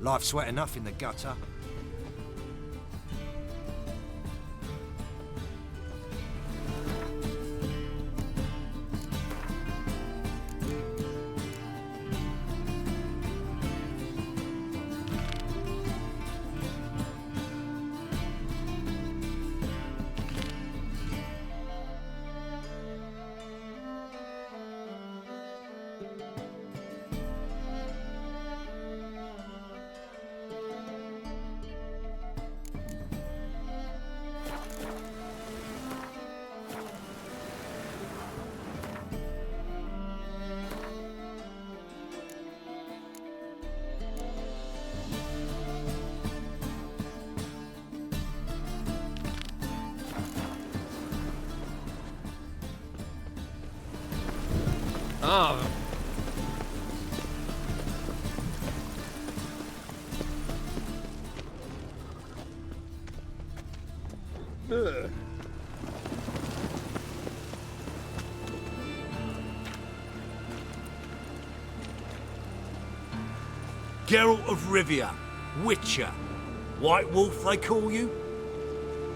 Life's wet enough in the gutter. Ah. Ugh. Geralt of Rivia, Witcher. White Wolf, they call you?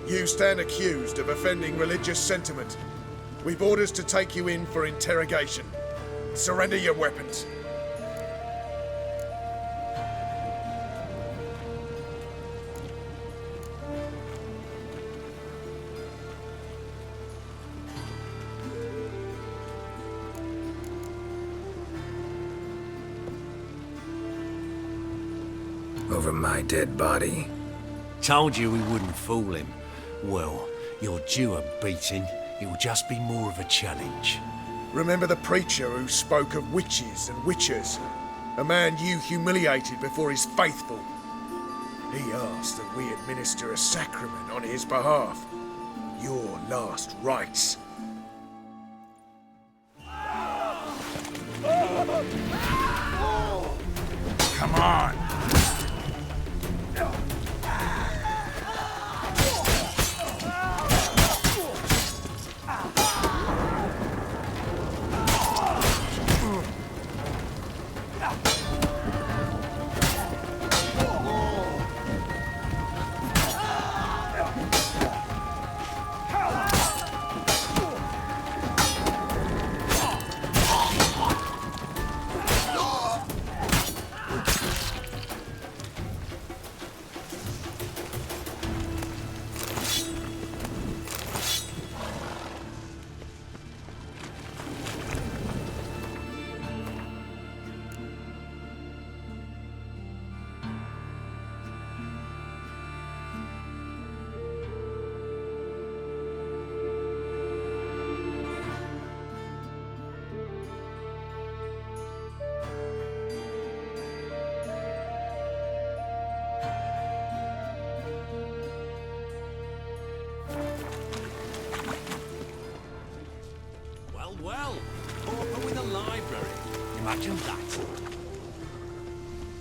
You stand accused of offending religious sentiment. We've orders to take you in for interrogation. Surrender your weapons. Over my dead body. Told you we wouldn't fool him. Well, you're due a beating. It'll just be more of a challenge. Remember the preacher who spoke of witches and witchers? A man you humiliated before his faithful. He asked that we administer a sacrament on his behalf. Your last rites. Come on! Well, pauper with a library. Imagine that.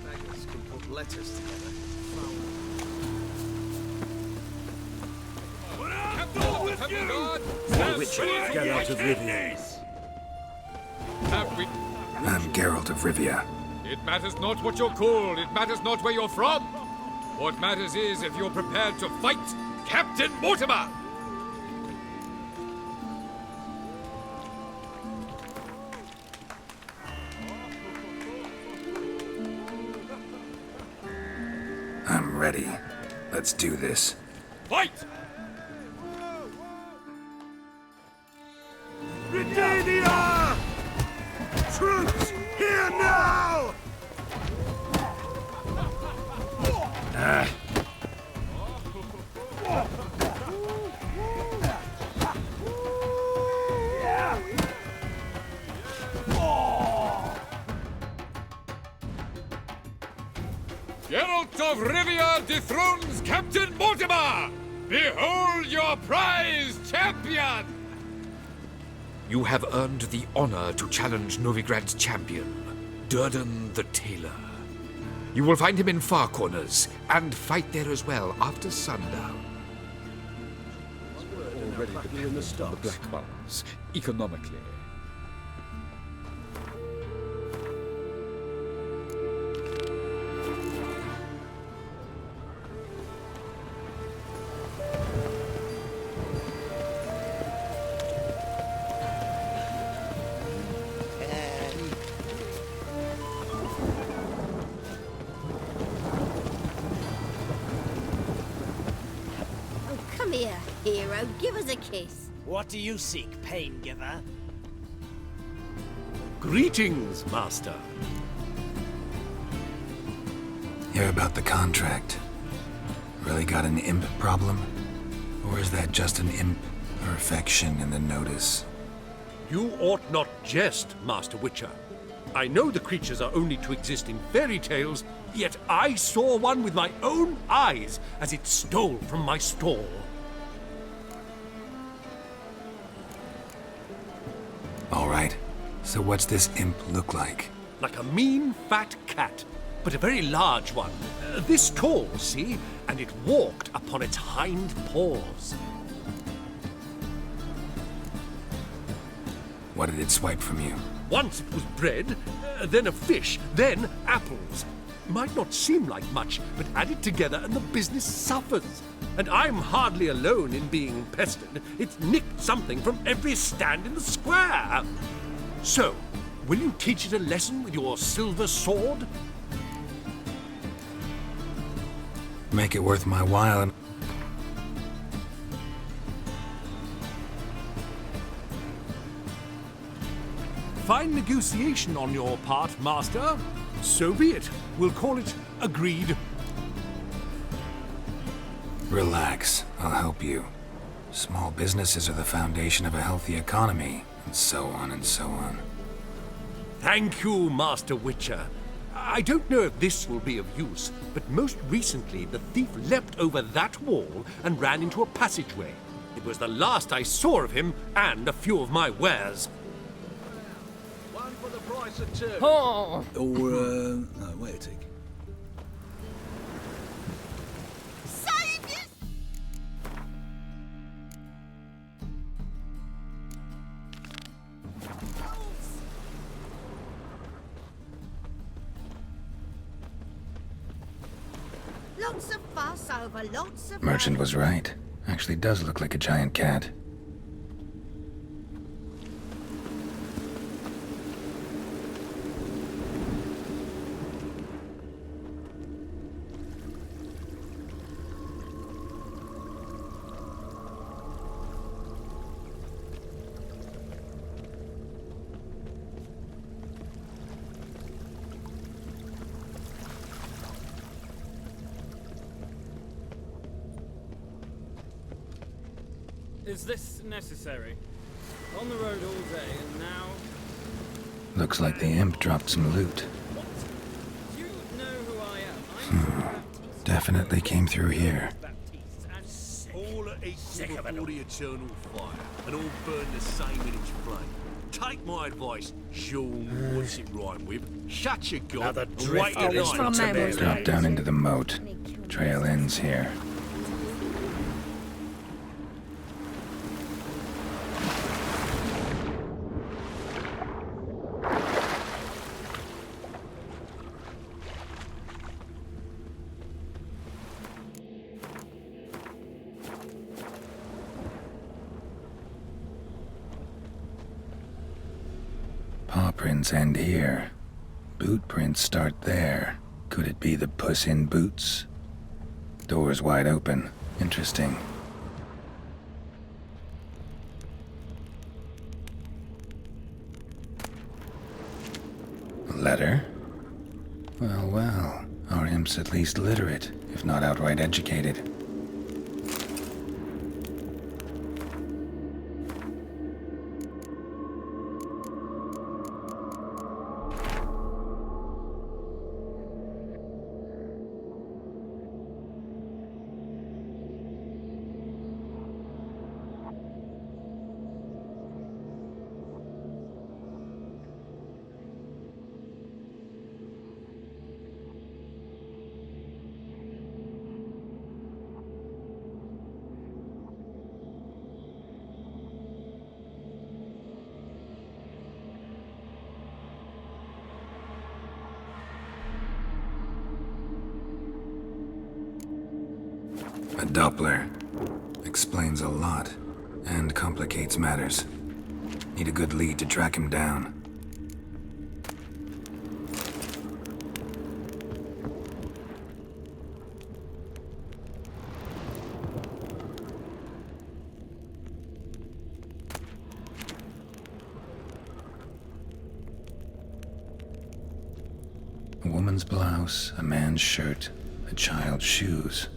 Beggars can put letters together. Witcher, get out of Rivia. I'm Geralt of Rivia. It matters not what you're called, it matters not where you're from. What matters is if you're prepared to fight Captain Mortimer! I'm ready. Let's do this. Fight! Britannia! Troops, here now! Geralt of Rivia dethrones Captain Mortimer! Behold your prize champion! You have earned the honor to challenge Novigrad's champion, Durden the Tailor. You will find him in Far Corners, and fight there as well after sundown. Already depend on the black ones, economically. here, hero. Give us a kiss. What do you seek, pain giver? Greetings, Master. Hear about the contract. Really got an imp problem? Or is that just an imp perfection in the notice? You ought not jest, Master Witcher. I know the creatures are only to exist in fairy tales, yet I saw one with my own eyes as it stole from my stall. All right. So what's this imp look like? Like a mean, fat cat, but a very large one. This tall, see? And it walked upon its hind paws. What did it swipe from you? Once it was bread, then a fish, then apples. Might not seem like much, but add it together and the business suffers. And I'm hardly alone in being pestered. It's nicked something from every stand in the square. So, will you teach it a lesson with your silver sword? Make it worth my while and... Fine negotiation on your part, Master. So be it. We'll call it agreed. Relax. I'll help you. Small businesses are the foundation of a healthy economy, and so on and so on. Thank you, Master Witcher. I don't know if this will be of use, but most recently the thief leapt over that wall and ran into a passageway. It was the last I saw of him and a few of my wares. One for the price of two. Or, no, wait a tick. Lots of fuss over lots of... Merchant was right. Actually does look like a giant cat. Is this necessary? On the road all day, and now... Looks like the imp dropped some loot. What? Do you know who I am? I'm Definitely came through here. Baptiste, and All are equal before the eternal fire, and all burn the same in its flame. Take my advice, Sean, what's it rhyme with? Shut your gob Another and drift wait in is line. from to memory. be Drop down into the moat. Trail ends here. Paw prints end here. Boot prints start there. Could it be the Puss in Boots? Doors wide open. Interesting. A letter? Well, well. Our imp's at least literate, if not outright educated. A Doppler. Explains a lot, and complicates matters. Need a good lead to track him down. woman's blouse, a man's shirt, a child's shoes,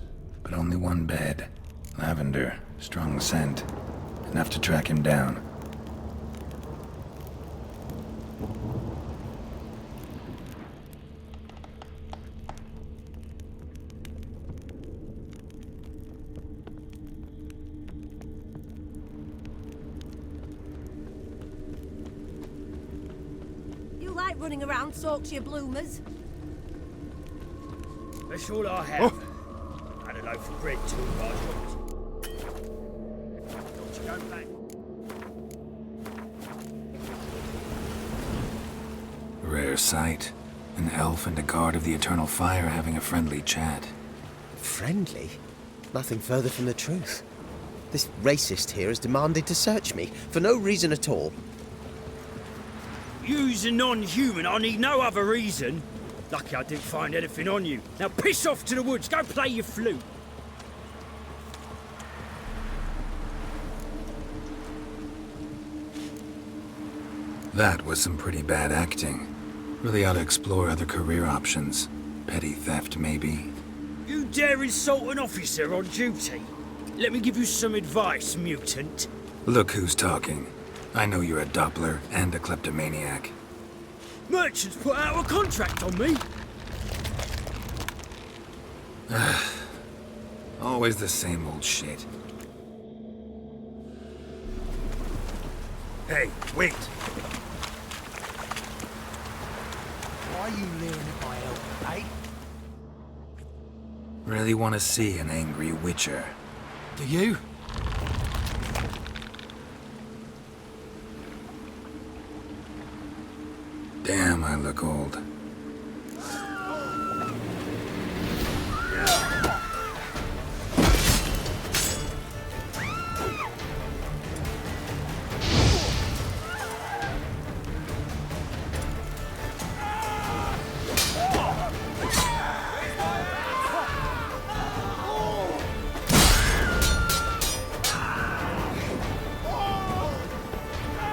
but only one bed. Lavender, strong scent. Enough to track him down. You like running around, soaks your bloomers? That's all I have. And a loaf of bread too, by God. Don't you go back. Rare sight. An elf and a guard of the Eternal Fire having a friendly chat. Friendly? Nothing further from the truth. This racist here has demanded to search me, for no reason at all. You's a non-human, I need no other reason. Lucky I didn't find anything on you. Now piss off to the woods, go play your flute. That was some pretty bad acting. Really ought to explore other career options. Petty theft, maybe. You dare insult an officer on duty? Let me give you some advice, mutant. Look who's talking. I know you're a Doppler and a kleptomaniac. Merchants put out a contract on me. Always the same old shit. Hey, wait! Why are you leering at my elbow, eh? Really want to see an angry witcher. Do you? Damn, I look old.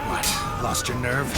What? Lost your nerve?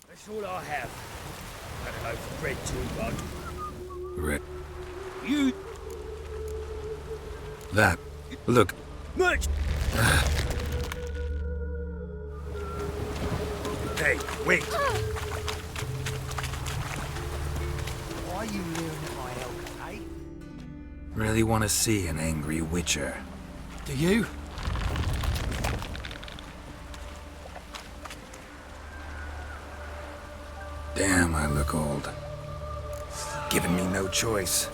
That's all I have. And a loaf of bread too, bud. Red. You... That. Look. Merch... Hey, wait! Why are you leering at my elbow, eh? Really want to see an angry witcher. Do you? Damn, I look old. Giving me no choice.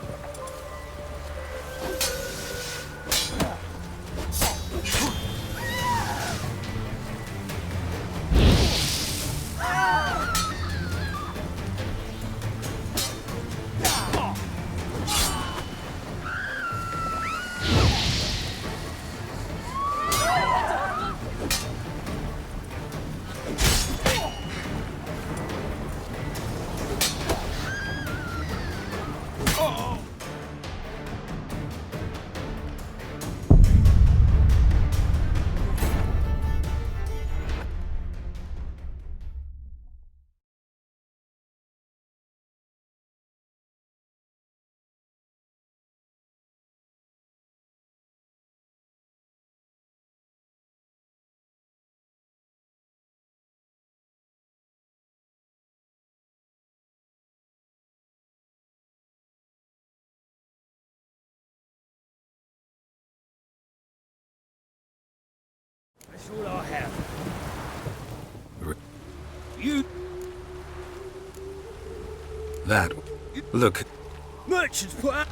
That's all I have. R- You That. Look. merchants put out.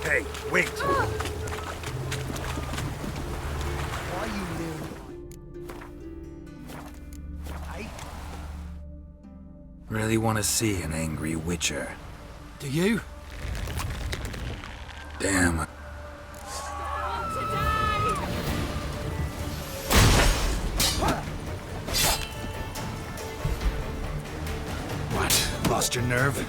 Hey, wait! Why are you leering? Hey? Really want to see an angry witcher. Do you? Damn. What? Lost your nerve?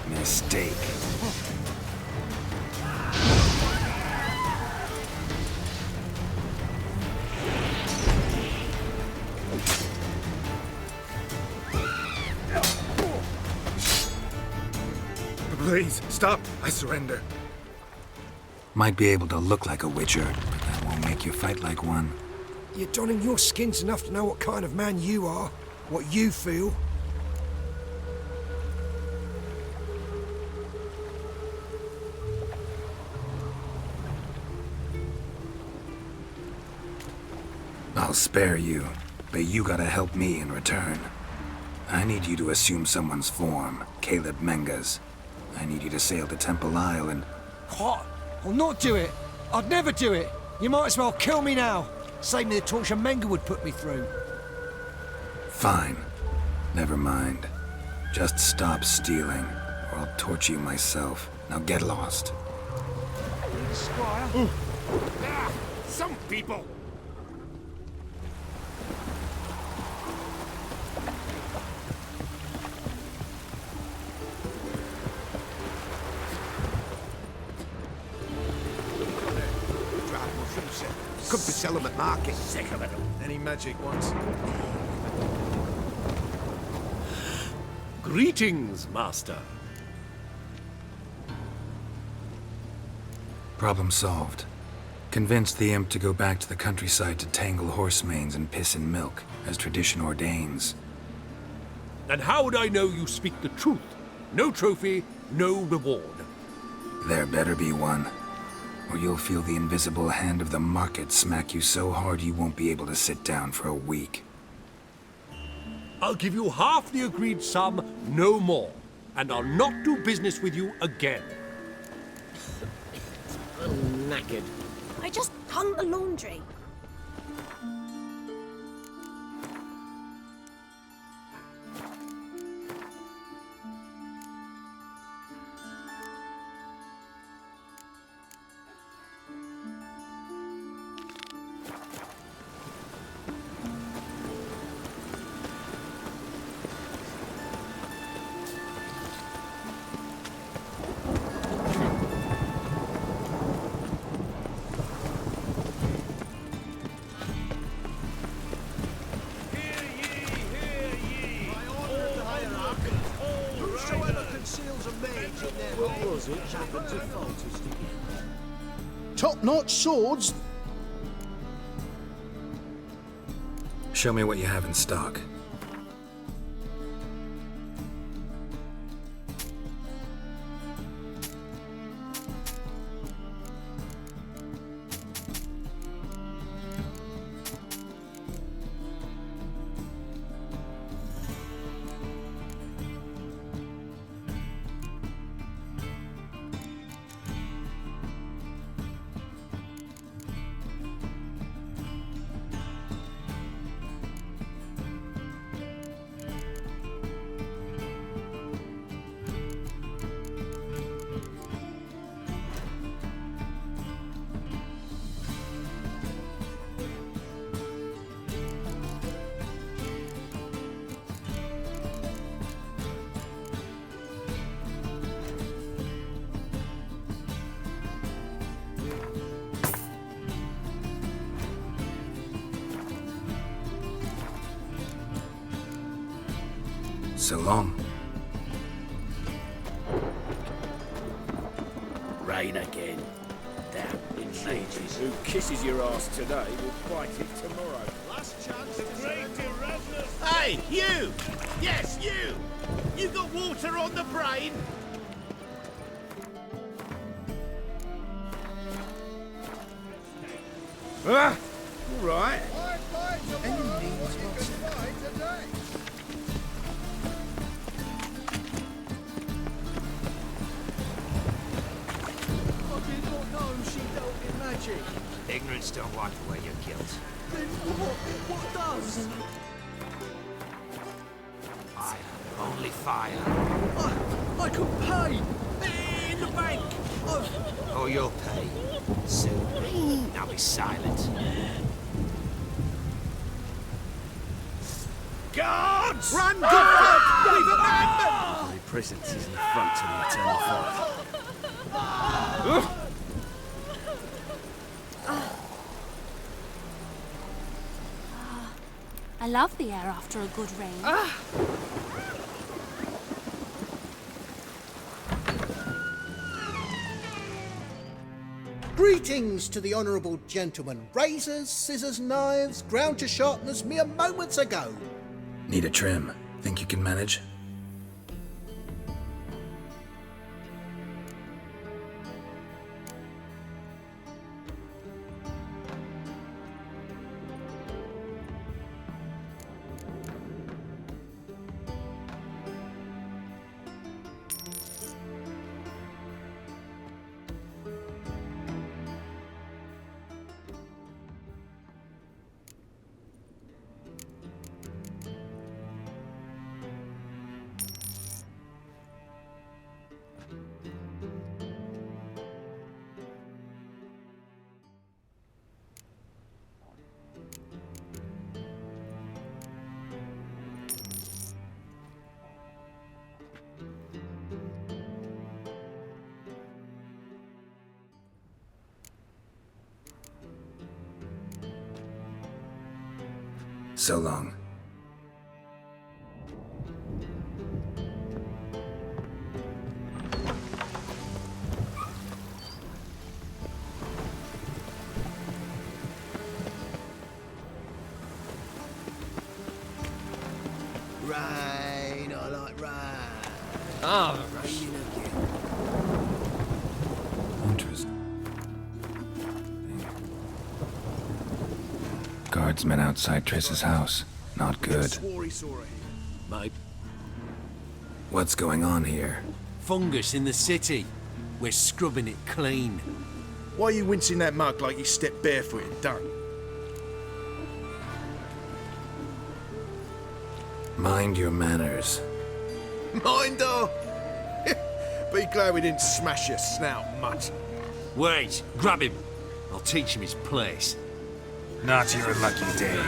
Mistake. Please, stop! I surrender. Might be able to look like a witcher, but that won't make you fight like one. You're donning your skins enough to know what kind of man you are, what you feel. I'll spare you, but you gotta help me in return. I need you to assume someone's form, Caleb Menga's. I need you to sail to Temple Isle and... What? I'll not do it. I'd never do it. You might as well kill me now. Save me the torture Menga would put me through. Fine. Never mind. Just stop stealing, or I'll torture you myself. Now get lost. Squire. Some people. Could be sell them at market. Sick of it. Any magic ones? Greetings, Master. Problem solved. Convinced the imp to go back to the countryside to tangle horse manes and piss in milk, as tradition ordains. And how would I know you speak the truth? No trophy, no reward. There better be one, or you'll feel the invisible hand of the market smack you so hard you won't be able to sit down for a week. I'll give you half the agreed sum, no more. And I'll not do business with you again. I'm knackered. I just hung the laundry. Top-notch swords. Show me what you have in stock. So long. Rain again. Damn mages. Who kisses your ass today will bite it tomorrow. Last chance. Hey, you! Yes, you! You got water on the brain? Ah! All right. I did not know she dealt in magic. Ignorance don't wipe away your guilt. Then what does? Fire. Only fire. I could pay. In the bank. Oh, you'll pay. Soon. Now be silent. Guards! Run, good We've a madman! My presence is an affront to the eternal fire. I love the air after a good rain. Greetings to the honourable gentleman. Razors, scissors, knives, ground to sharpness mere moments ago. Need a trim. Think you can manage? So long. Rain, I like rain. Ah, Raining again. Interesting. Guardsmen outside Triss's house. Not good. Swore he saw it. mate. What's going on here? Fungus in the city. We're scrubbing it clean. Why are you wincing that mug like you stepped barefoot in dung? Mind your manners. Mind her? Be glad we didn't smash your snout, mutt. Wait, grab him. I'll teach him his place. Not your lucky day.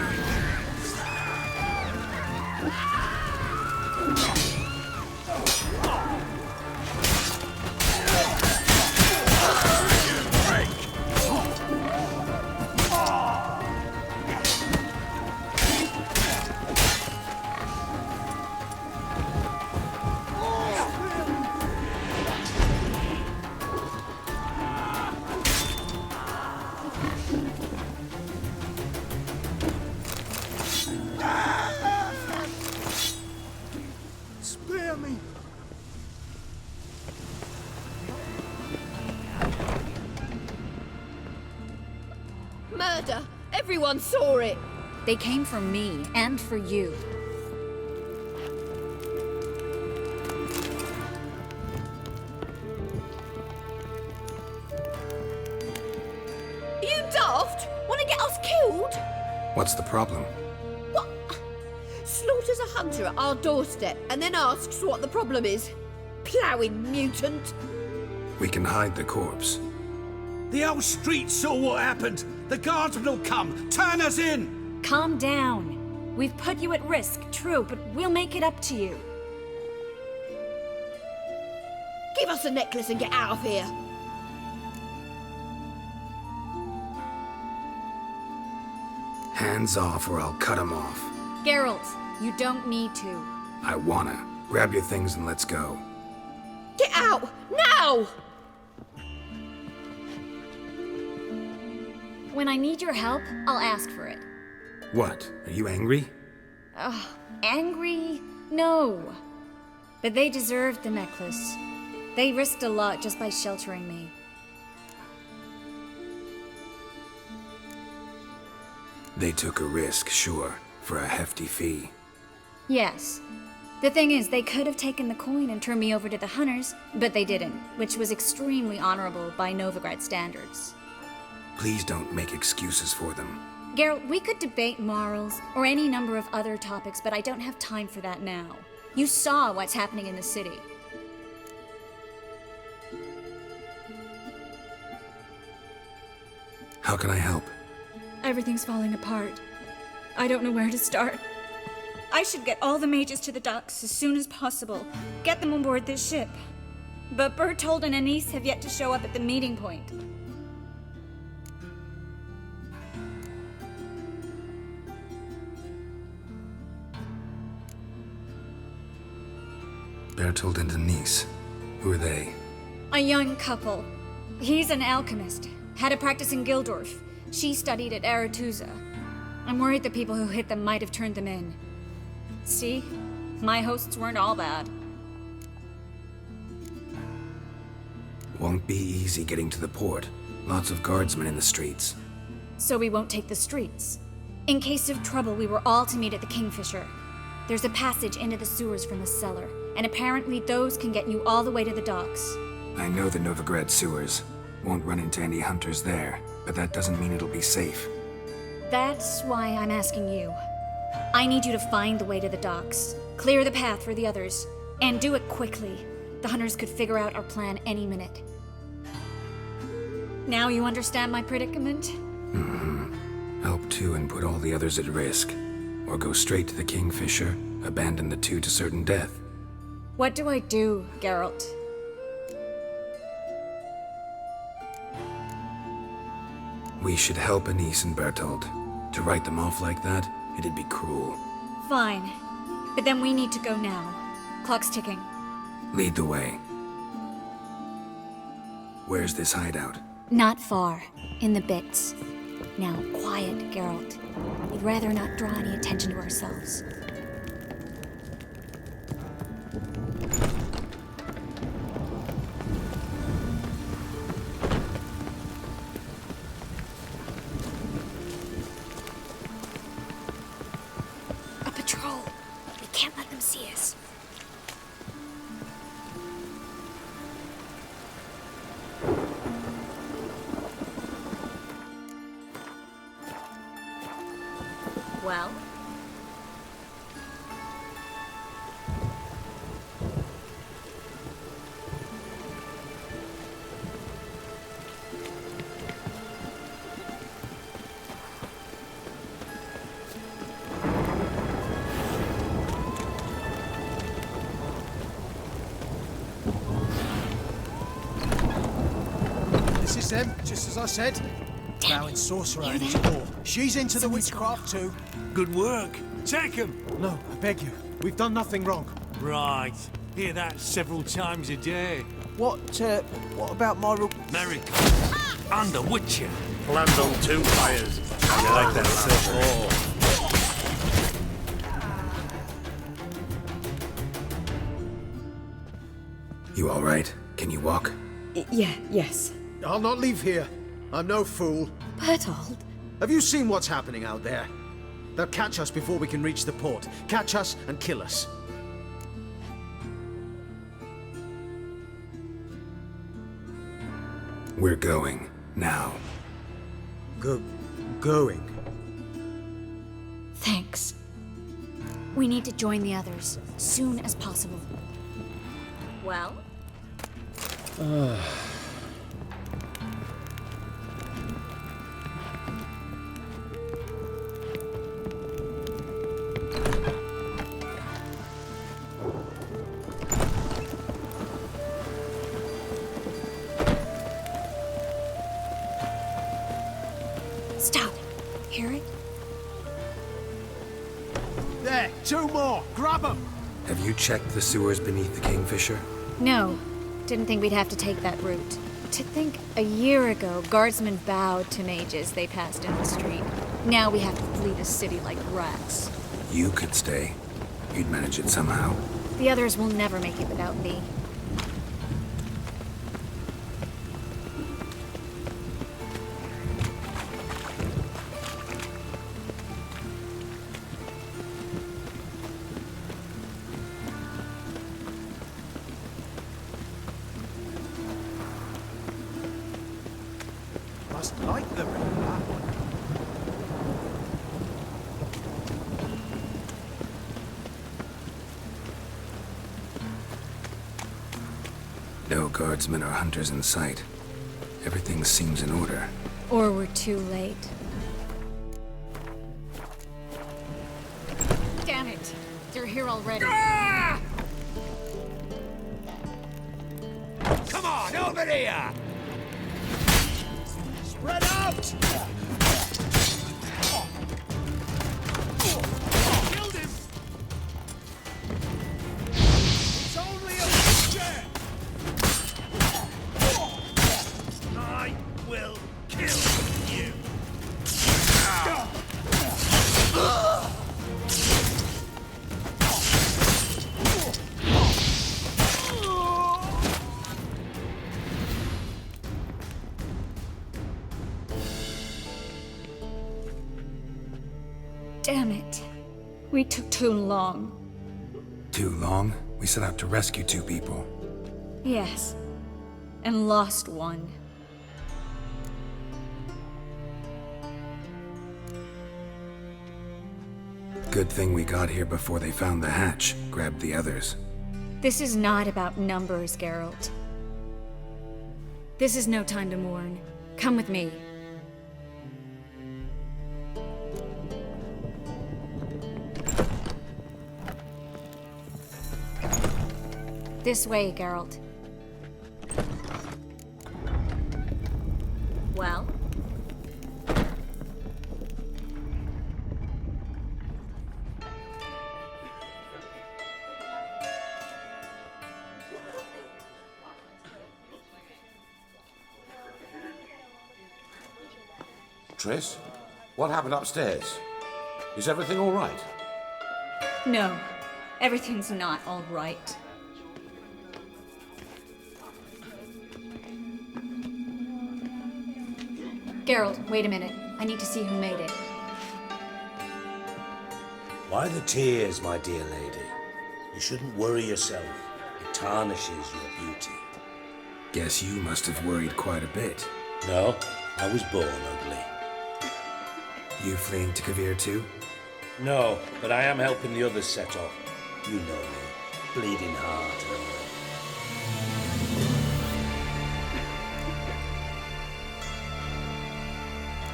Spare me. Murder! Everyone saw it! They came for me and for you. You daft? Want to get us killed? What's the problem? What? Slaughters a hunter at our doorstep and then asks what the problem is. Ploughing mutant. We can hide the corpse. The whole street saw what happened. The guardsmen will come. Turn us in. Calm down. We've put you at risk, true, but we'll make it up to you. Give us a necklace and get out of here. Hands off or I'll cut 'em off. Geralt, you don't need to. I wanna. Grab your things and let's go. Get out! Now! When I need your help, I'll ask for it. What? Are you angry? Angry? No. But they deserved the necklace. They risked a lot just by sheltering me. They took a risk, sure, for a hefty fee. Yes. The thing is, they could have taken the coin and turned me over to the hunters, but they didn't, which was extremely honorable by Novigrad standards. Please don't make excuses for them. Geralt, we could debate morals, or any number of other topics, but I don't have time for that now. You saw what's happening in the city. How can I help? Everything's falling apart. I don't know where to start. I should get all the mages to the docks as soon as possible. Get them on board this ship. But Bertold and Anise have yet to show up at the meeting point. Bertold and Denise. Who are they? A young couple. He's an alchemist. Had a practice in Gildorf. She studied at Aretuza. I'm worried the people who hit them might have turned them in. See? My hosts weren't all bad. Won't be easy getting to the port. Lots of guardsmen in the streets. So we won't take the streets. In case of trouble, we were all to meet at the Kingfisher. There's a passage into the sewers from the cellar, and apparently those can get you all the way to the docks. I know the Novigrad sewers. Won't run into any hunters there, but that doesn't mean it'll be safe. That's why I'm asking you. I need you to find the way to the docks, clear the path for the others, and do it quickly. The hunters could figure out our plan any minute. Now you understand my predicament? Mm-hmm. Help two and put all the others at risk. Or go straight to the Kingfisher, abandon the two to certain death. What do I do, Geralt? We should help Anise and Bertold. To write them off like that, it'd be cruel. Fine. But then we need to go now. Clock's ticking. Lead the way. Where's this hideout? Not far. In the bits. Now, quiet, Geralt. We'd rather not draw any attention to ourselves. A patrol. We can't let them see us. Well? This is them, just as I said. Bowing sorcerer and his door. She's into the witchcraft too. Good work. Take him. No, I beg you. We've done nothing wrong. Right. Hear that several times a day. What about my Merrick. And the Witcher. Planned on two fires. I like that so. You all right? Can you walk? Yes. I'll not leave here. I'm no fool. Bertold? Have you seen what's happening out there? They'll catch us before we can reach the port. Catch us and kill us. We're going. Now. Going? Thanks. We need to join the others, soon as possible. Well? Stop. Hear it? There, two more. Grab them. Have you checked the sewers beneath the Kingfisher? No, didn't think we'd have to take that route. To think a year ago, guardsmen bowed to mages they passed in the street. Now we have to flee the city like rats. You could stay. You'd manage it somehow. The others will never make it without me. Must like the river. No guardsmen or hunters in sight. Everything seems in order. Or we're too late. Damn it! They're here already. Come on, over here! Spread out! Killed him! It's only a picture! I will kill you! Damn it. We took too long. Too long? We set out to rescue 2 people. Yes. And lost one. Good thing we got here before they found the hatch, grabbed the others. This is not about numbers, Geralt. This is no time to mourn. Come with me. This way, Geralt. Well? Triss, what happened upstairs? Is everything all right? No. Everything's not all right. Geralt, wait a minute. I need to see who made it. Why the tears, my dear lady? You shouldn't worry yourself. It tarnishes your beauty. Guess you must have worried quite a bit. No, I was born ugly. You fleeing to Kavir too? No, but I am helping the others set off. You know me. Bleeding heart and all.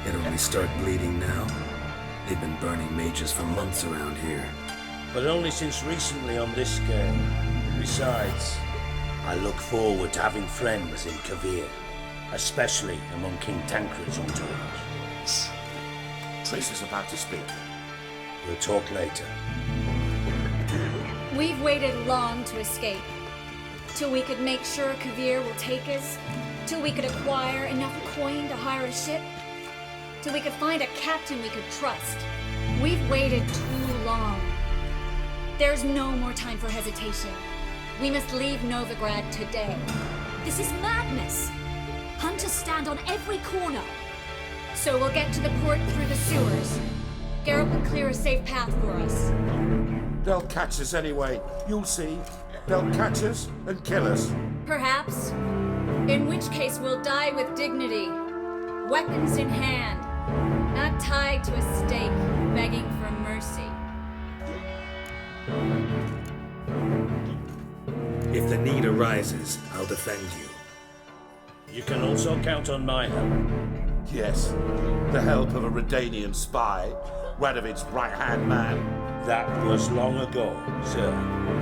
It only start bleeding now? They've been burning mages for months around here. But only since recently on this scale. Besides, I look forward to having friends in Kavir, especially among King Tancred's entourage. Triss is about to speak. We'll talk later. We've waited long to escape. Till we could make sure Kavir will take us. Till we could acquire enough coin to hire a ship. Till we could find a captain we could trust. We've waited too long. There's no more time for hesitation. We must leave Novigrad today. This is madness. Hunters stand on every corner. So we'll get to the port through the sewers. Geralt will clear a safe path for us. They'll catch us anyway. You'll see. They'll catch us and kill us. Perhaps. In which case we'll die with dignity. Weapons in hand. Not tied to a stake, begging for mercy. If the need arises, I'll defend you. You can also count on my help. Yes, the help of a Redanian spy, Radovid's right-hand man. That was long ago, sir.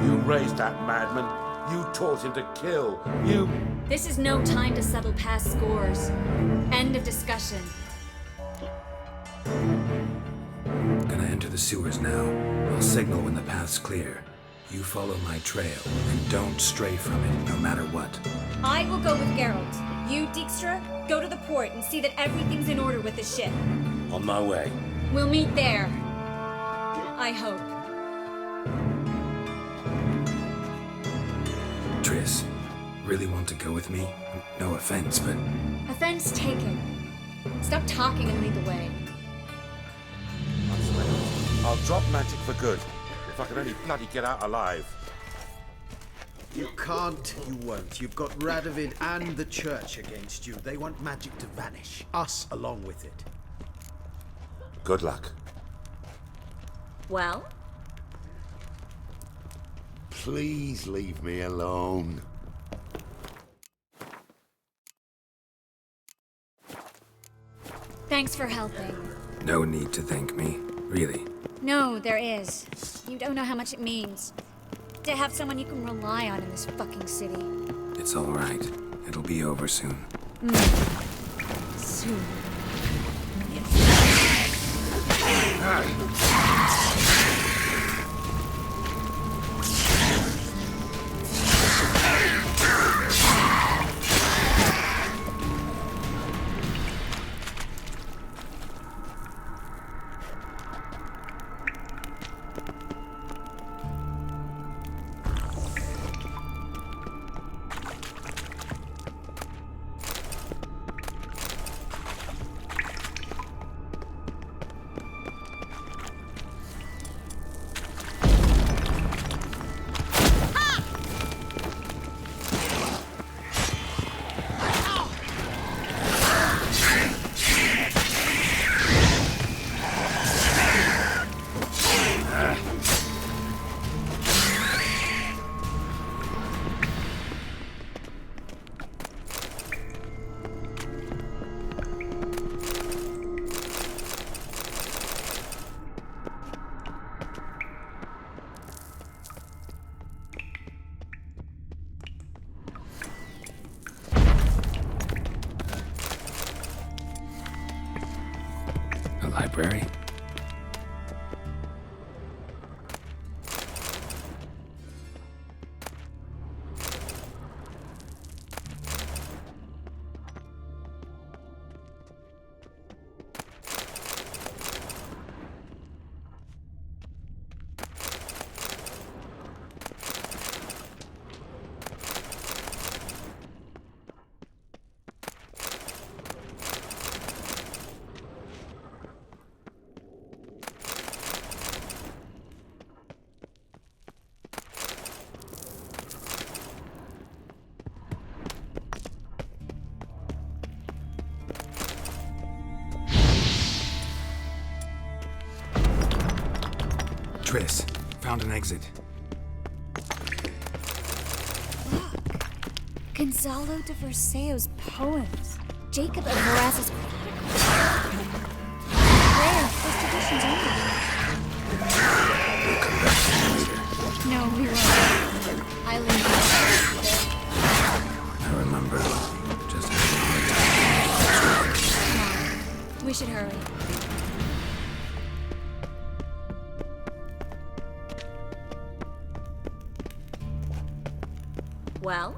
You raised that madman. You taught him to kill. You... This is no time to settle past scores. End of discussion. Gonna enter the sewers now. I'll signal when the path's clear. You follow my trail, and don't stray from it, no matter what. I will go with Geralt. You, Dijkstra, go to the port and see that everything's in order with the ship. On my way. We'll meet there. I hope. Triss, really want to go with me? No offense, but... Offense taken. Stop talking and lead the way. I'll drop magic for good. If I can only bloody get out alive. You can't, you won't. You've got Radovid and the church against you. They want magic to vanish. Us along with it. Good luck. Well? Please leave me alone. Thanks for helping. No need to thank me, really. No, there is. You don't know how much it means. To have someone you can rely on in this fucking city. It's all right. It'll be over soon. Soon. Library? Triss, found an exit. Look. Gonzalo de Verseo's poems. Jacob of Moraz's Rare, first editions only. We'll come back to them later. No, we won't. I leave I remember. Just having Come on. We should hurry. Well?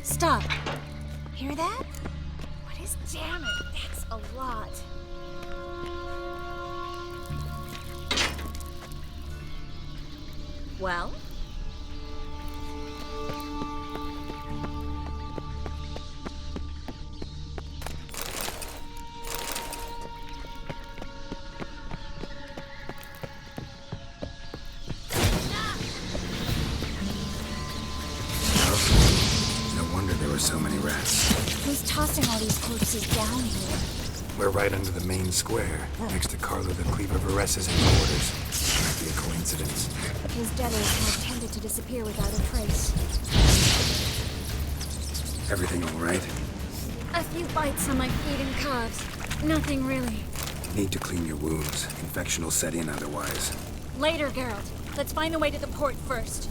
Stop. Hear that? What is... Damn it, that's a lot. Well? So many rats. Who's tossing all these corpses down here? We're right under the main square, next to Carlo the Cleaver Vares's headquarters. Might be a coincidence. His debtors have tended to disappear without a trace. Everything all right? A few bites on my feet and calves. Nothing really. Need to clean your wounds. Infection will set in otherwise. Later, Geralt. Let's find the way to the port first.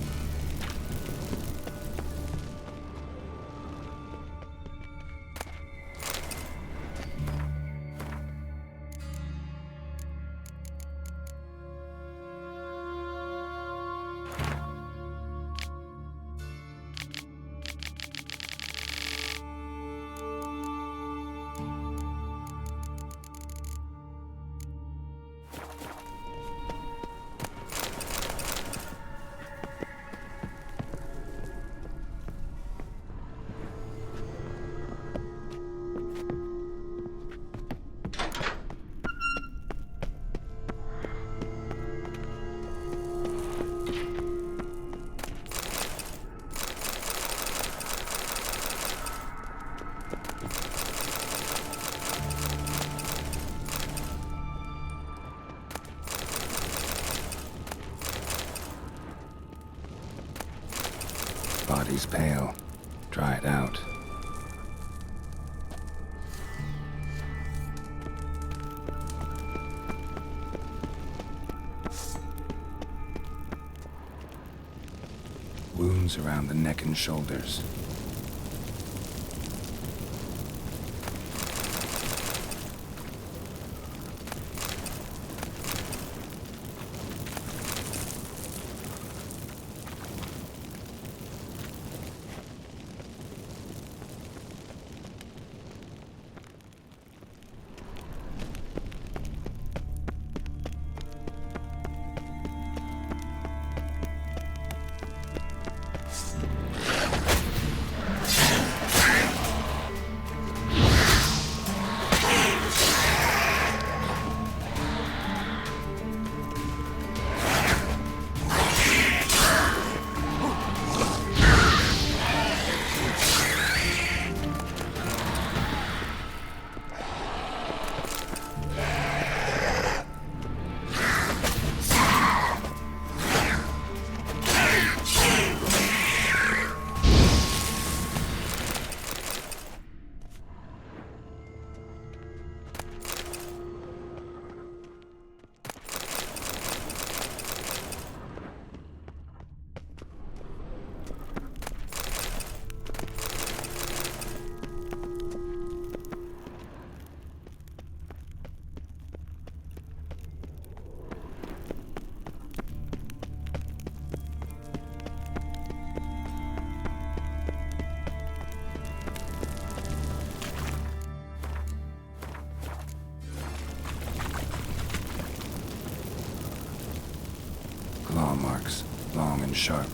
body's pale. Try it out. Wounds around the neck and shoulders. Claw marks, long and sharp.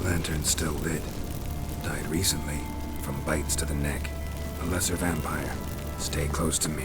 Lantern's still lit. Died recently, from bites to the neck. A lesser vampire. Stay close to me.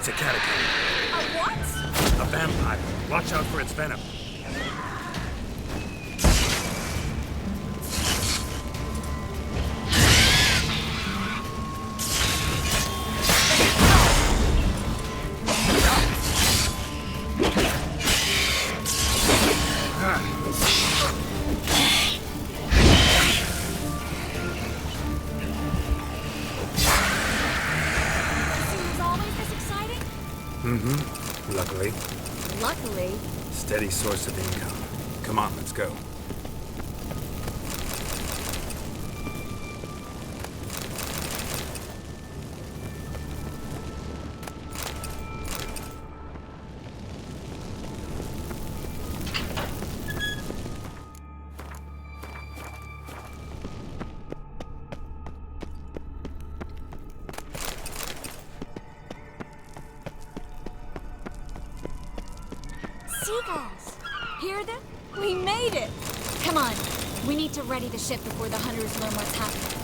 It's a catacomb. A what? A vampire. Watch out for its venom. Luckily. Luckily. Steady source of income. Come on, let's go. Seagulls! Hear them? We made it! Come on, we need to ready the ship before the hunters learn what's happening.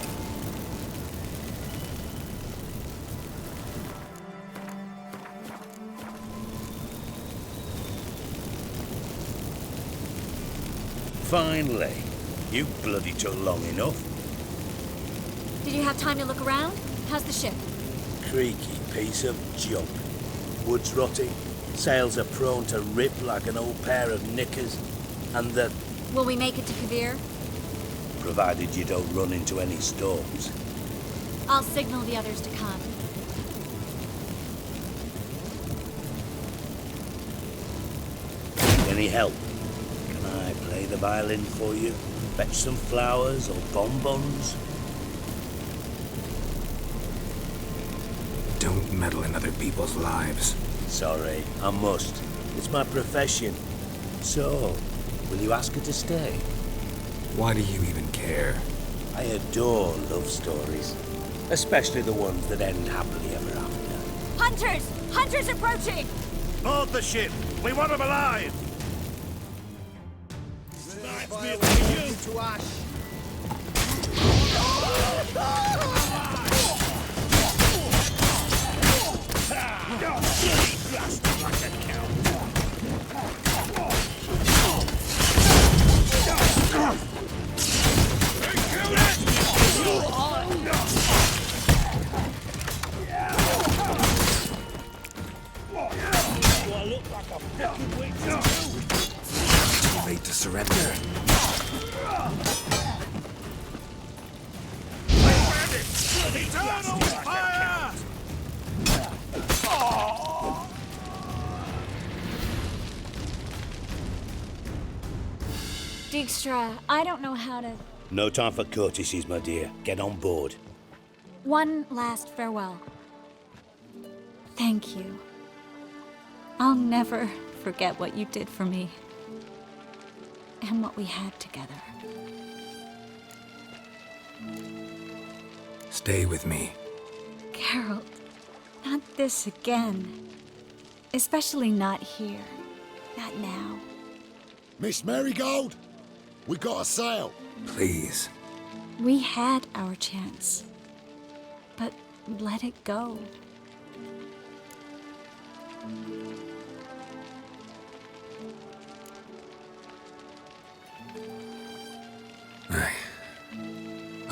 Finally. You bloody took long enough. Did you have time to look around? How's the ship? Creaky piece of junk. Wood's rotting. Sails are prone to rip like an old pair of knickers. And the... Will we make it to Kavir? Provided you don't run into any storms. I'll signal the others to come. Any help? Can I play the violin for you? Fetch some flowers or bonbons? Don't meddle in other people's lives. Sorry, I must. It's my profession. So, will you ask her to stay? Why do you even care? I adore love stories. Especially the ones that end happily ever after. Hunters! Hunters approaching! Board the ship! We want them alive! Reminds me of you to ash. Too late to surrender. Eternal fire! Dijkstra, I don't know how to... No time for courtesies, my dear. Get on board. One last farewell. Thank you. I'll never forget what you did for me. And what we had together. Stay with me. Geralt, not this again. Especially not here. Not now. Miss Marigold, we got a sail. Please. We had our chance. But let it go.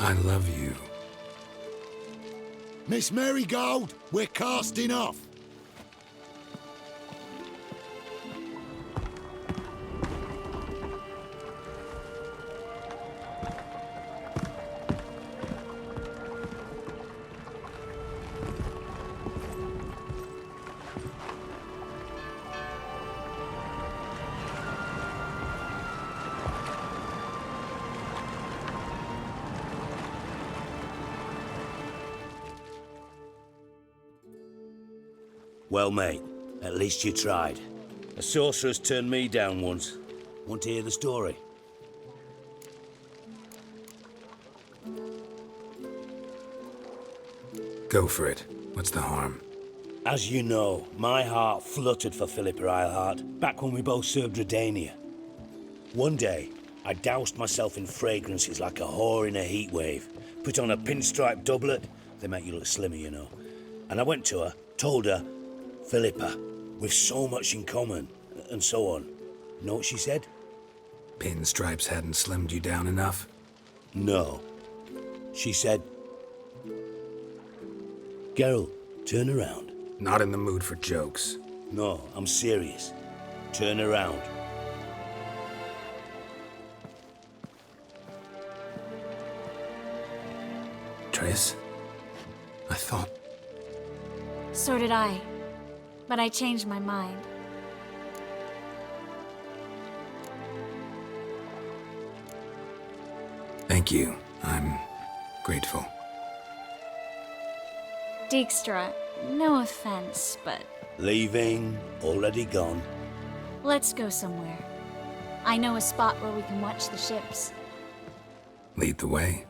I love you. Miss Marigold, we're casting off. Well, mate, at least you tried. A sorceress turned me down once. Want to hear the story? Go for it. What's the harm? As you know, my heart fluttered for Philippa Eilhart back when we both served Redania. One day, I doused myself in fragrances like a whore in a heat wave. Put on a pinstripe doublet. They make you look slimmer, you know. And I went to her, told her, Philippa, we've so much in common, and so on. Know what she said? Pinstripes hadn't slimmed you down enough? No. She said, Geralt, turn around. Not in the mood for jokes. No, I'm serious. Turn around. Triss? I thought... So did I. But I changed my mind. Thank you. I'm grateful. Dijkstra, no offense, but Leaving, already gone. let's go somewhere. I know a spot where we can watch the ships. Lead the way.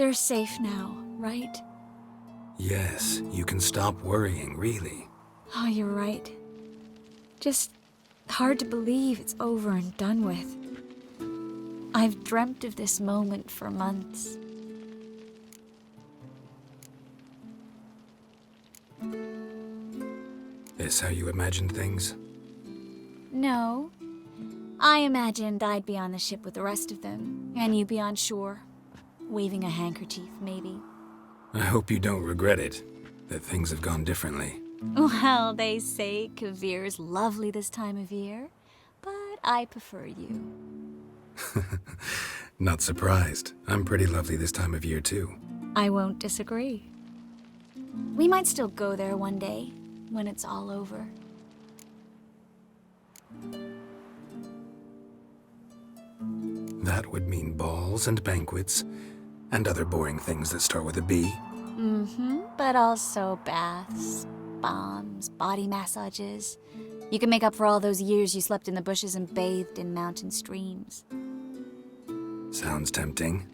They're safe now, right? Yes, you can stop worrying, really. Oh, you're right. Just hard to believe it's over and done with. I've dreamt of this moment for months. Is how you imagined things? No. I imagined I'd be on the ship with the rest of them, and you'd be on shore. Waving a handkerchief, maybe. I hope you don't regret it, that things have gone differently. Well, they say Kavir's lovely this time of year, but I prefer you. Not surprised. I'm pretty lovely this time of year, too. I won't disagree. We might still go there one day, when it's all over. That would mean balls and banquets, and other boring things that start with a B. Mm-hmm, but also baths, bombs, body massages. You can make up for all those years you slept in the bushes and bathed in mountain streams. Sounds tempting.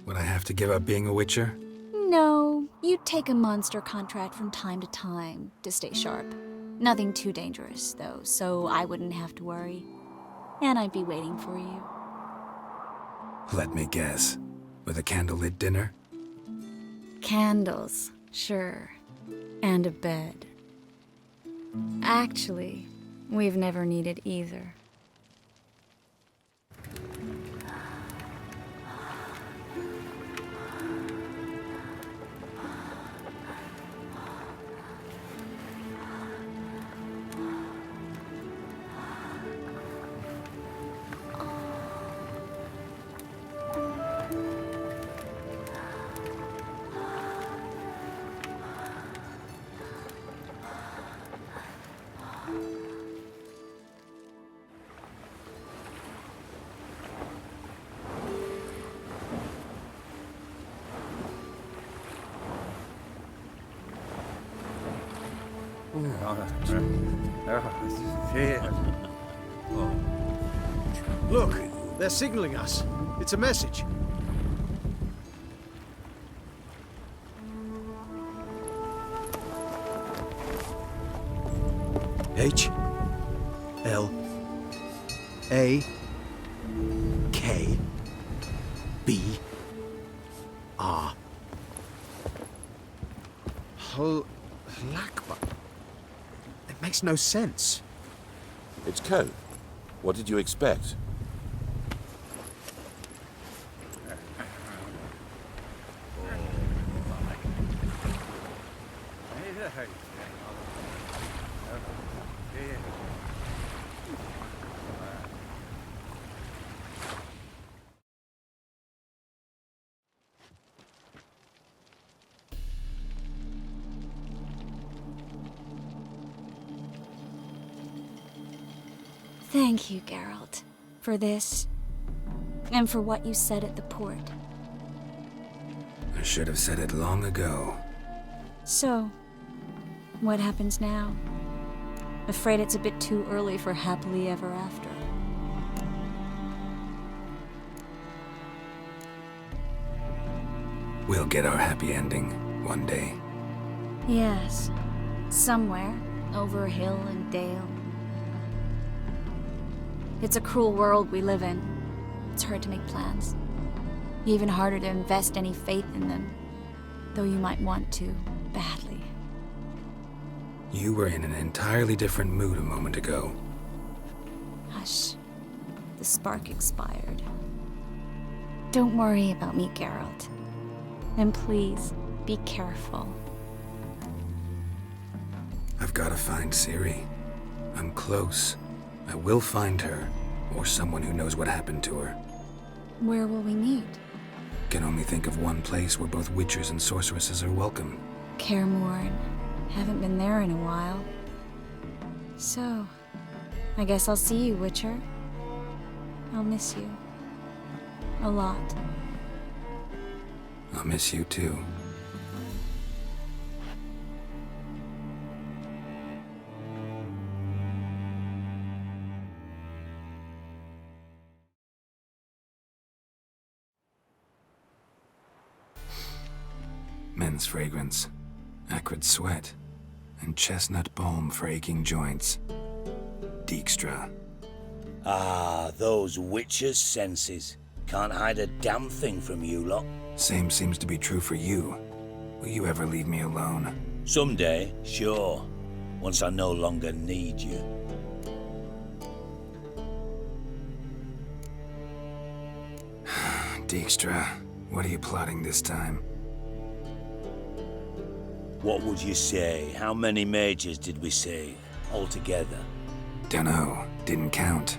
Would I have to give up being a witcher? No, you'd take a monster contract from time to time to stay sharp. Nothing too dangerous, though, so I wouldn't have to worry. And I'd be waiting for you. Let me guess. With a candlelit dinner? Candles, sure. And a bed. Actually, we've never needed either. Look, they're signaling us. It's a message. H L A K B R Lakba. It makes no sense. It's code. What did you expect? Thank you, Geralt, for this, and for what you said at the port. I should have said it long ago. So, What happens now? Afraid it's a bit too early for happily ever after. We'll get our happy ending one day. Yes. Somewhere, over hill and dale. It's a cruel world we live in. It's hard to make plans. Even harder to invest any faith in them. Though you might want to, badly. You were in an entirely different mood a moment ago. Hush. The spark expired. Don't worry about me, Geralt. And please, be careful. I've got to find Ciri. I'm close. I will find her, or someone who knows what happened to her. Where will we meet? Can only think of one place where both witchers and sorceresses are welcome. Kaer Morhen. Haven't been there in a while. So, I guess I'll see you, Witcher. I'll miss you. A lot. I'll miss you too. Men's fragrance, acrid sweat, and chestnut balm for aching joints. Dijkstra. Ah, those witches' senses. Can't hide a damn thing from you lot. Same seems to be true for you. Will you ever leave me alone? Someday, sure. Once I no longer need you. Dijkstra, what are you plotting this time? What would you say? How many mages did we save, altogether? Dunno, didn't count.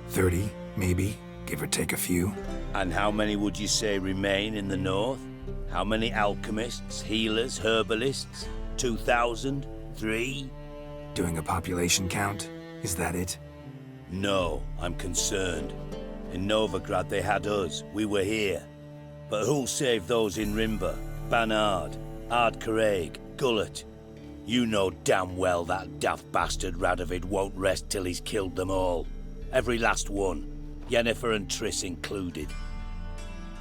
30, maybe, give or take a few. And how many would you say remain in the north? How many alchemists, healers, herbalists? 2,000? 3? Doing a population count? Is that it? No, I'm concerned. In Novigrad they had us, we were here. But who'll save those in Rimba? Banard, Ardcaraig, Gullet? You know damn well that daft bastard Radovid won't rest till he's killed them all. Every last one. Yennefer and Triss included.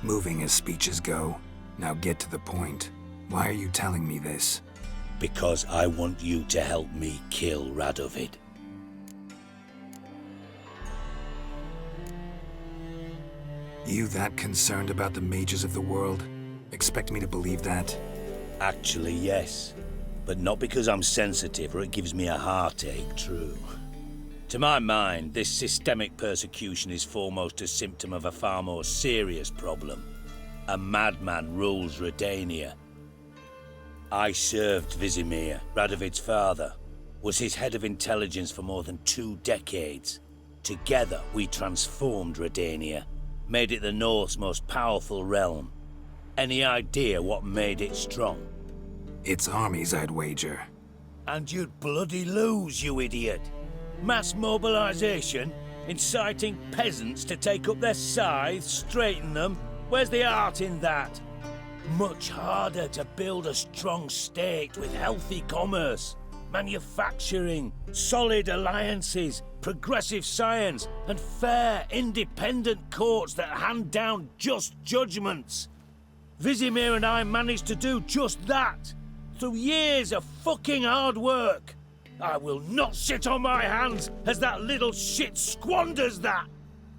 Moving as speeches go. Now get to the point. Why are you telling me this? Because I want you to help me kill Radovid. You that concerned about the mages of the world? Expect me to believe that? Actually, yes. But not because I'm sensitive or it gives me a heartache, true. To my mind, this systemic persecution is foremost a symptom of a far more serious problem. A madman rules Redania. I served Vizimir, Radovid's father, was his head of intelligence for more than 2 decades. Together, we transformed Redania, made it the North's most powerful realm. Any idea what made it strong? Its armies, I'd wager. And you'd bloody lose, you idiot. Mass mobilization, inciting peasants to take up their scythes, straighten them. Where's the art in that? Much harder to build a strong state with healthy commerce, manufacturing, solid alliances, progressive science, and fair, independent courts that hand down just judgments. Vizimir and I managed to do just that, through years of fucking hard work. I will not sit on my hands as that little shit squanders that.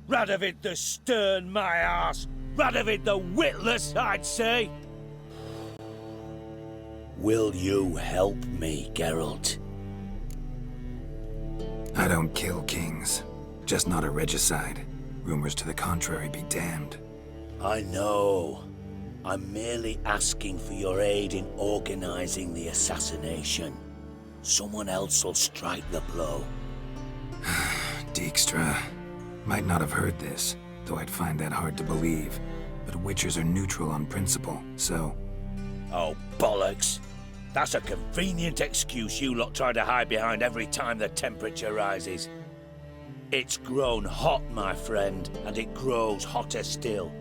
Radovid the stern, my ass. Radovid the witless, I'd say. Will you help me, Geralt? I don't kill kings. Just not a regicide. Rumors to the contrary be damned. I know. I'm merely asking for your aid in organizing the assassination. Someone else will strike the blow. Dijkstra. Might not have heard this, though I'd find that hard to believe. But witchers are neutral on principle, so... Oh, bollocks. That's a convenient excuse you lot try to hide behind every time the temperature rises. It's grown hot, my friend, and it grows hotter still.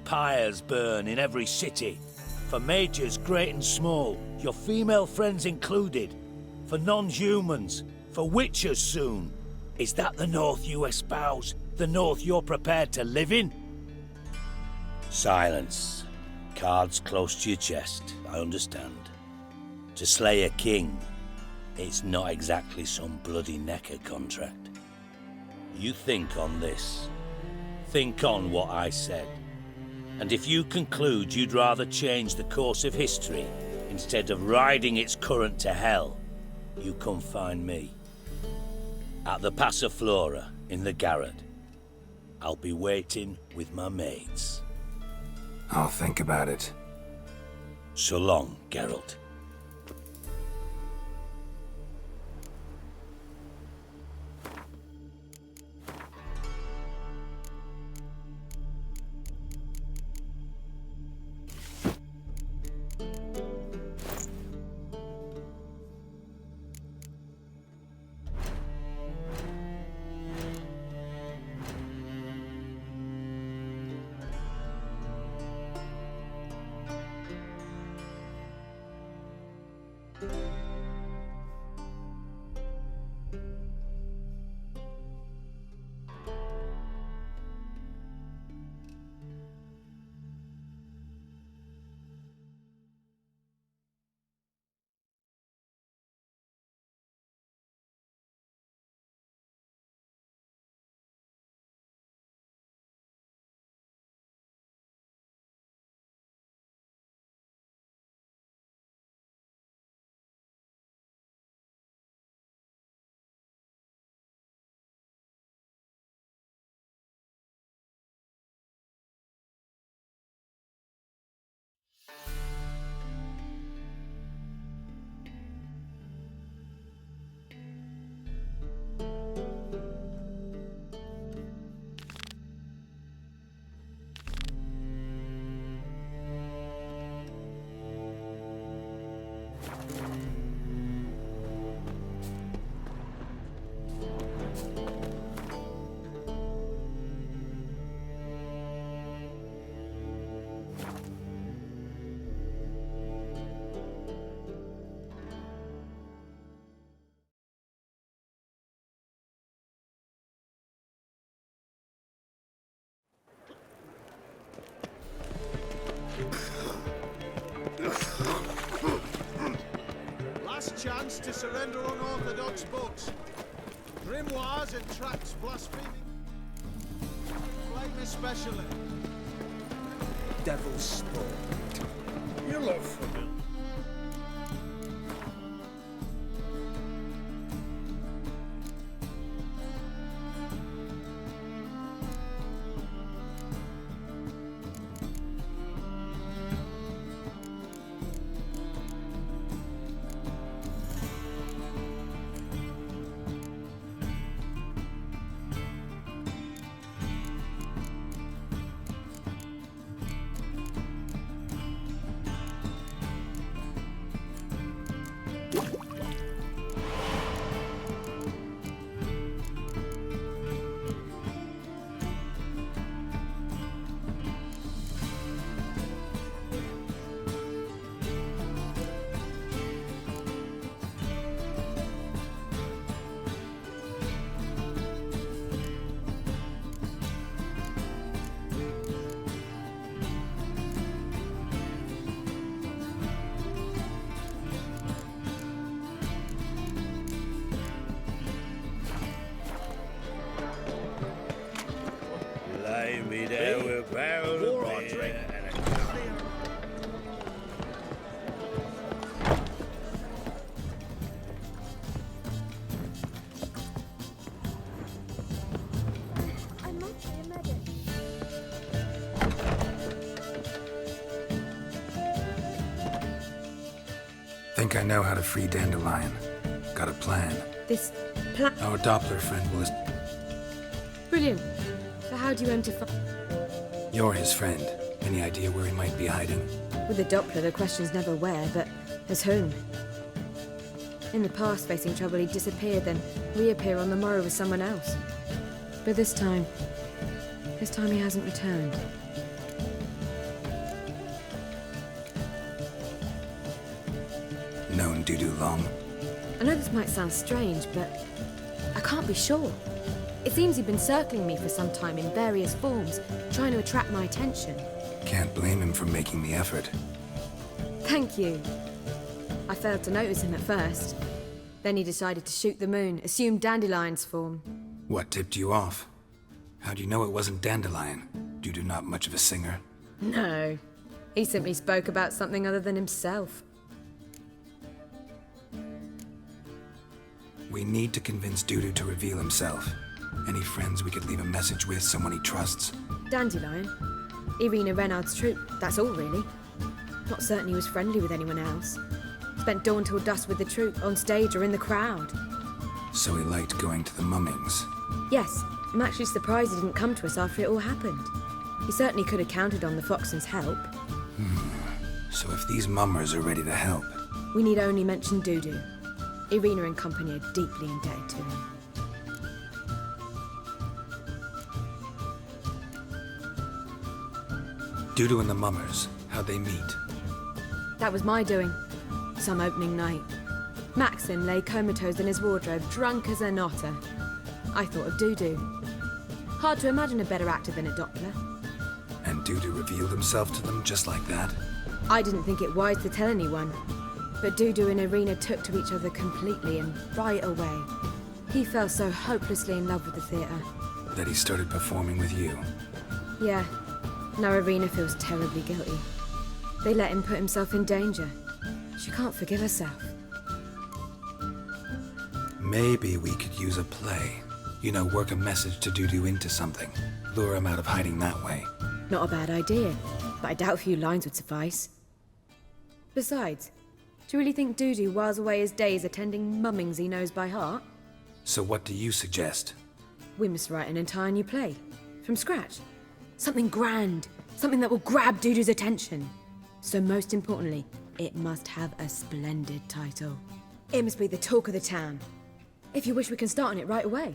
Pyres burn in every city. For mages great and small, your female friends included. For for non-humans, for witchers soon. Is that the North you espouse? The North you're prepared to live in? Silence. Cards close to your chest, I understand. To slay a king, it's not exactly some bloody necker contract. You think on this. Think on what I said. And if you conclude you'd rather change the course of history instead of riding its current to hell, you come find me. At the Passiflora in the garret. I'll be waiting with my mates. I'll think about it. So long, Geralt. Last chance to surrender unorthodox books. Grimoires and tracts blaspheming. Flame especially. Devil's sport. You lot familiar? Me there with a barrel of beer and a coffee. I'm actually a medic. Think I know how to free Dandelion. Got a plan. This plan? Our Doppler friend will... Brilliant. So how do you aim to find... You're his friend. Any idea where he might be hiding? With the Doppler, the question's never where, but as whom. In the past, facing trouble, he'd disappear, then reappear on the morrow with someone else. But this time he hasn't returned. Known Dudu long? I know this might sound strange, but I can't be sure. It seems he'd been circling me for some time in various forms, trying to attract my attention. Can't blame him for making the effort. Thank you. I failed to notice him at first. Then he decided to shoot the moon, assume Dandelion's form. What tipped you off? How do you know it wasn't Dandelion? Dudu not much of a singer? No. He simply spoke about something other than himself. We need to convince Dudu to reveal himself. Any friends we could leave a message with, someone he trusts? Dandelion. Irina Renard's troupe, that's all really. Not certain he was friendly with anyone else. Spent dawn till dusk with the troupe, on stage or in the crowd. So he liked going to the mummings. Yes, I'm actually surprised he didn't come to us after it all happened. He certainly could have counted on the Foxton's help. So if these mummers are ready to help... We need only mention Dudu. Irina and company are deeply indebted to him. Dudu and the mummers, how'd they meet? That was my doing. Some opening night. Maxim lay comatose in his wardrobe, drunk as an otter. I thought of Dudu. Hard to imagine a better actor than a Doppler. And Dudu revealed himself to them just like that? I didn't think it wise to tell anyone. But Dudu and Irina took to each other completely and right away. He fell so hopelessly in love with the theatre. That he started performing with you? Yeah. Now Irina feels terribly guilty. They let him put himself in danger. She can't forgive herself. Maybe we could use a play. You know, work a message to Dudu into something. Lure him out of hiding that way. Not a bad idea, but I doubt a few lines would suffice. Besides, do you really think Dudu whiles away his days attending mummings he knows by heart? So what do you suggest? We must write an entire new play. From scratch. Something grand. Something that will grab Dudu's attention. So most importantly, it must have a splendid title. It must be the talk of the town. If you wish, we can start on it right away.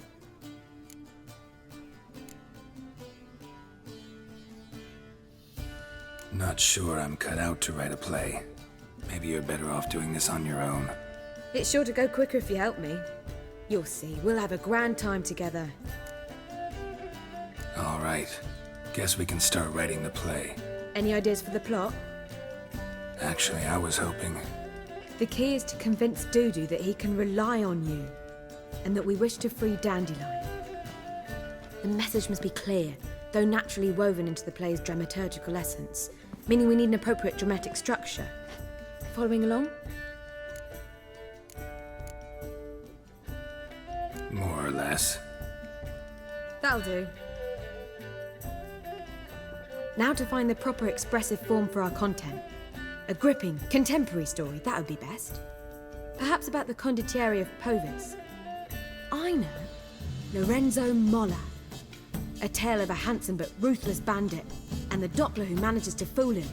Not sure I'm cut out to write a play. Maybe you're better off doing this on your own. It's sure to go quicker if you help me. You'll see, we'll have a grand time together. All right. Guess we can start writing the play. Any ideas for the plot? Actually, I was hoping... The key is to convince Dudu that he can rely on you, and that we wish to free Dandelion. The message must be clear, though naturally woven into the play's dramaturgical essence, meaning we need an appropriate dramatic structure. Following along? More or less. That'll do. Now to find the proper expressive form for our content. A gripping, contemporary story, that would be best. Perhaps about the condottieri of Povis. I know. Lorenzo Molla. A tale of a handsome but ruthless bandit, and the Doppler who manages to fool him.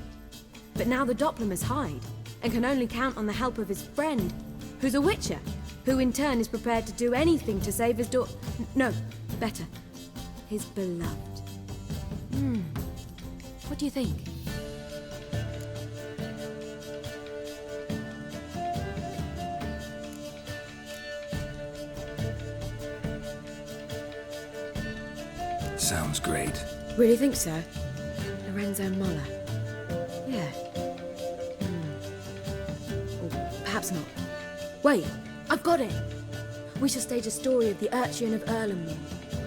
But now the Doppler must hide, and can only count on the help of his friend, who's a witcher, who in turn is prepared to do anything to save his no, better, his beloved. What do you think? Sounds great. Really think so? Lorenzo Molla. Yeah. Or perhaps not. Wait, I've got it! We shall stage a story of the Urcheon of Erlenmore.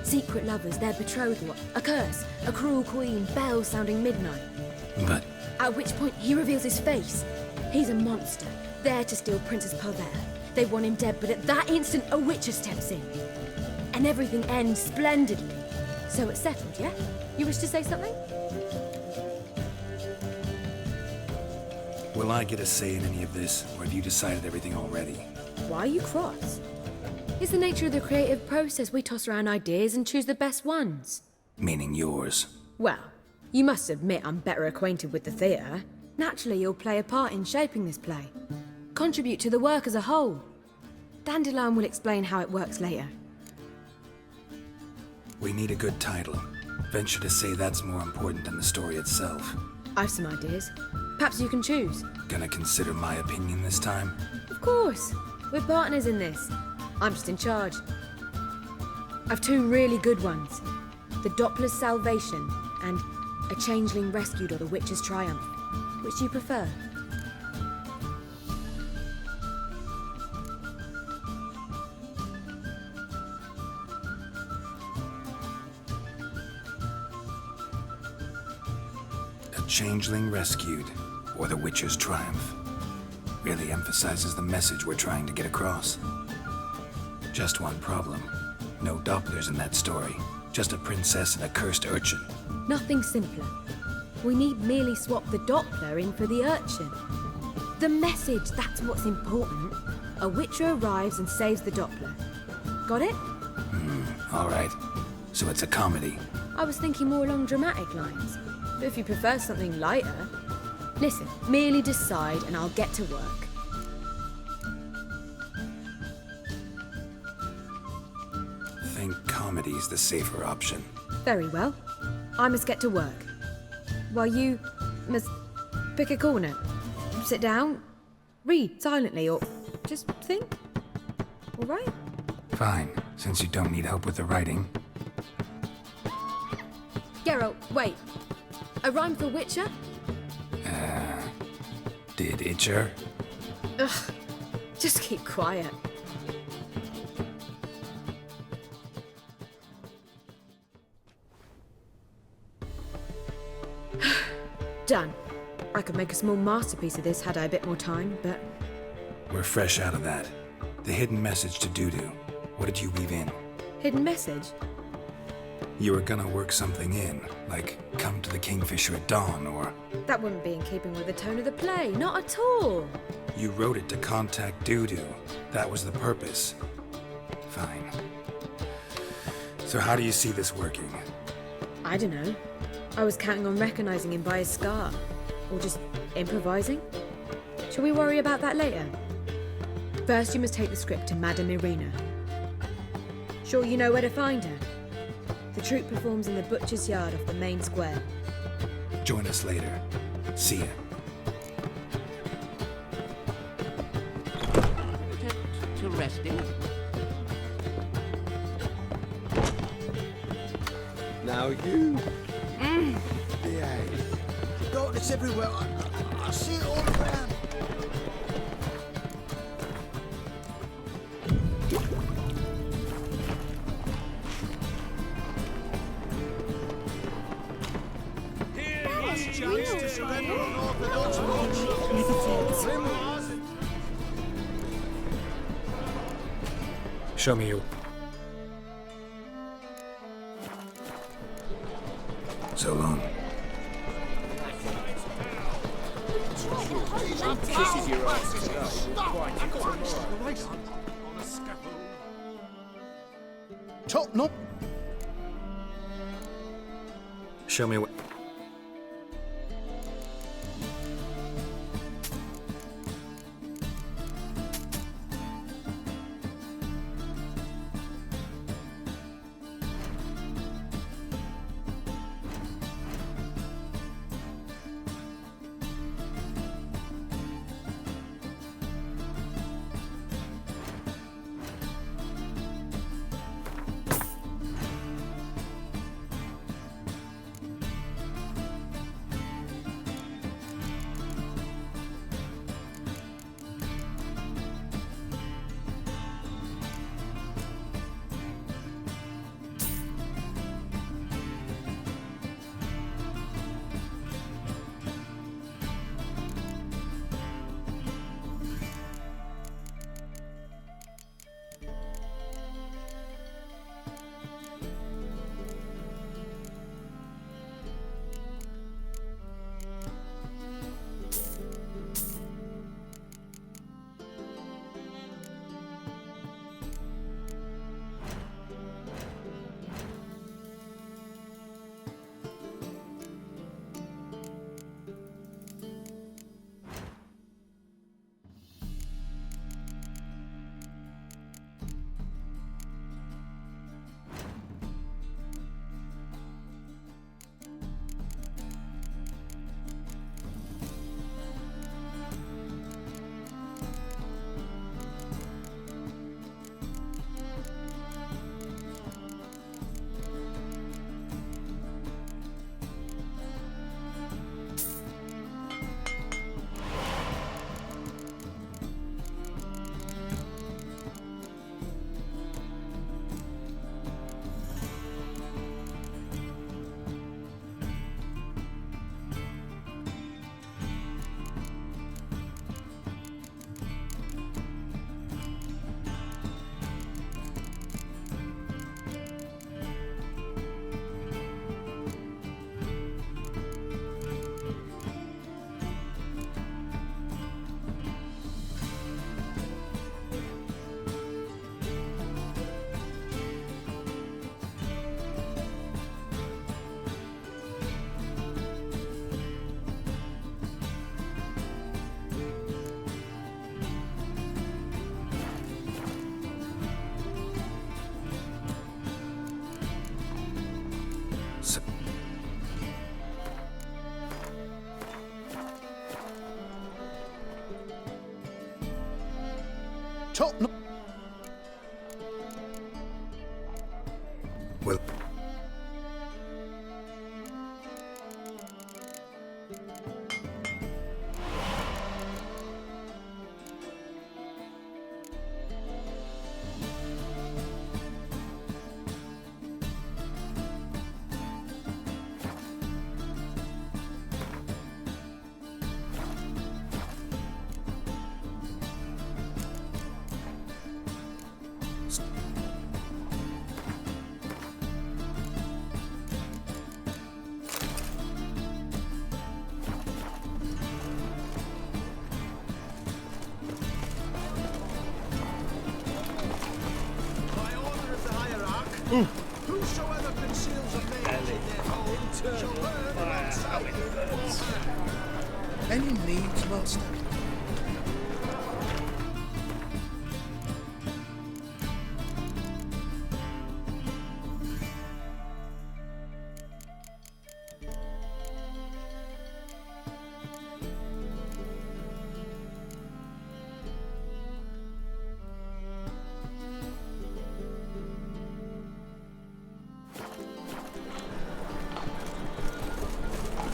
Secret lovers, their betrothal, a curse, a cruel queen, bells sounding midnight. But... At which point he reveals his face. He's a monster, there to steal Princess Pavella. They want him dead, but at that instant a witcher steps in. And everything ends splendidly. So it's settled, yeah? You wish to say something? Will I get a say in any of this, or have you decided everything already? Why are you cross? It's the nature of the creative process. We toss around ideas and choose the best ones. Meaning yours. Well, you must admit I'm better acquainted with the theatre. Naturally, you'll play a part in shaping this play. Contribute to the work as a whole. Dandelion will explain how it works later. We need a good title. Venture to say that's more important than the story itself. I've some ideas. Perhaps you can choose. Gonna consider my opinion this time? Of course. We're partners in this. I'm just in charge. I've two really good ones. The Doppler's Salvation and A Changeling Rescued or The Witcher's Triumph. Which do you prefer? A Changeling Rescued, or The Witcher's Triumph. Really emphasizes the message we're trying to get across. Just one problem. No Dopplers in that story. Just a princess and a cursed urchin. Nothing simpler. We need merely swap the Doppler in for the urchin. The message, that's what's important. A Witcher arrives and saves the Doppler. Got it? Alright. So it's a comedy. I was thinking more along dramatic lines. But if you prefer something lighter... Listen, merely decide and I'll get to work. Think comedy's the safer option. Very well. I must get to work. While you must pick a corner. Sit down, read silently, or just think. All right? Fine, since you don't need help with the writing. Geralt, wait. A rhyme for Witcher? Did Itcher? Ugh. Just keep quiet. Done. I could make a small masterpiece of this had I a bit more time, but... We're fresh out of that. The hidden message to Dudu. What did you weave in? Hidden message? You were gonna work something in, like come to the Kingfisher at dawn, or... That wouldn't be in keeping with the tone of the play, not at all. You wrote it to contact Dudu. That was the purpose. Fine. So how do you see this working? I don't know. I was counting on recognizing him by his scar. Or just improvising. Shall we worry about that later? First, you must take the script to Madame Irina. Sure you know where to find her? The troupe performs in the butcher's yard off the main square. Join us later. See ya. To resting. Now you. Behave. Darkness everywhere. I see it all around. Show me you. So long. Top knot. Show me what... top. Well, By order of the hierarch, whosoever conceals a mage in their home shall burn alongside him. Any needs, master?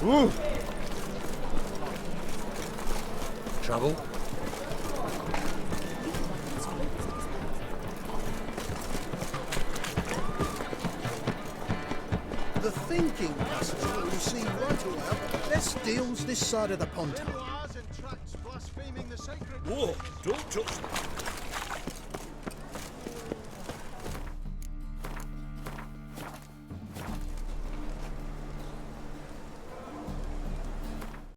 Ooh. Trouble? The thinking customer will see right away. There's deals this side of the pond. Whoa, don't touch me.